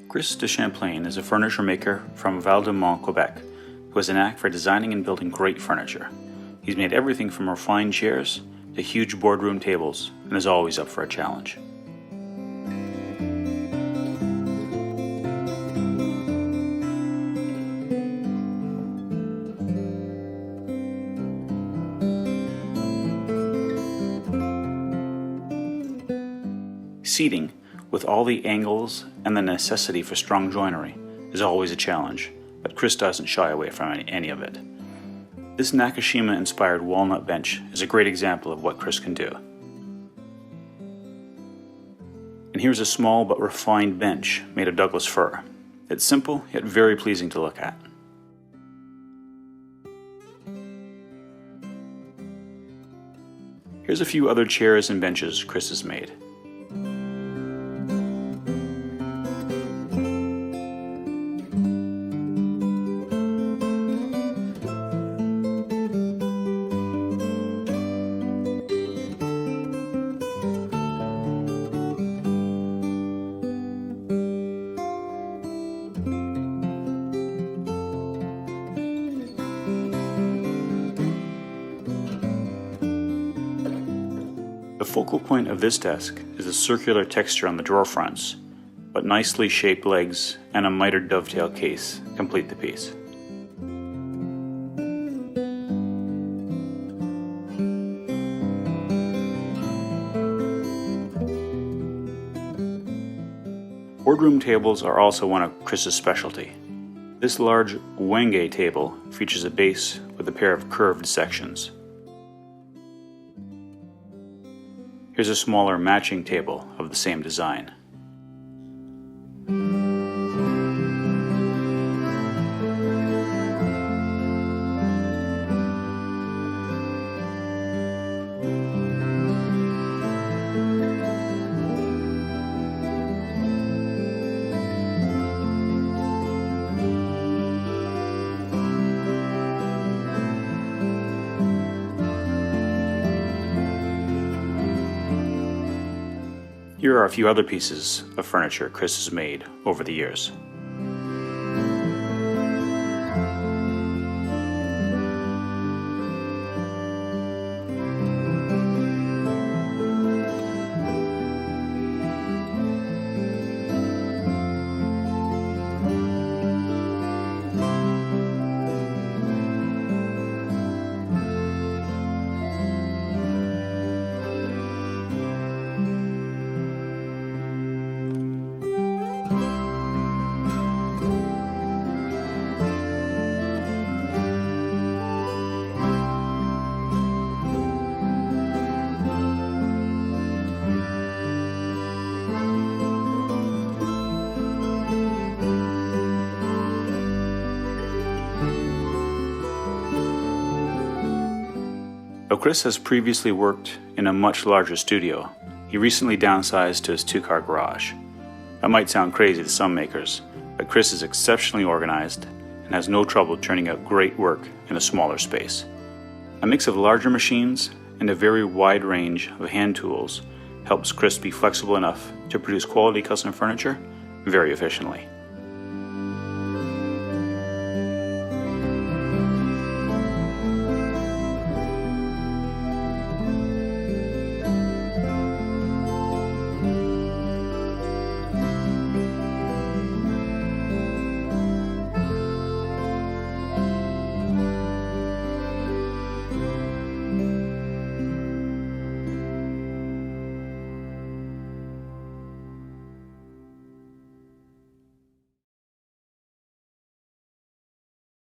Chris de Champlain is a furniture maker from Val-de-Mont, Quebec, who has a knack for designing and building great furniture. He's made everything from refined chairs to huge boardroom tables and is always up for a challenge. Seating, with all the angles and the necessity for strong joinery, is always a challenge, but Chris doesn't shy away from any of it. This Nakashima-inspired walnut bench is a great example of what Chris can do. And here's a small but refined bench made of Douglas fir. It's simple, yet very pleasing to look at. Here's a few other chairs and benches Chris has made. The focal point of this desk is the circular texture on the drawer fronts, but nicely shaped legs and a mitered dovetail case complete the piece. Boardroom tables are also one of Chris's specialty. This large wenge table features a base with a pair of curved sections. Here's a smaller matching table of the same design. Here are a few other pieces of furniture Chris has made over the years. Though Chris has previously worked in a much larger studio, he recently downsized to his two-car garage. That might sound crazy to some makers, but Chris is exceptionally organized and has no trouble churning out great work in a smaller space. A mix of larger machines and a very wide range of hand tools helps Chris be flexible enough to produce quality custom furniture very efficiently.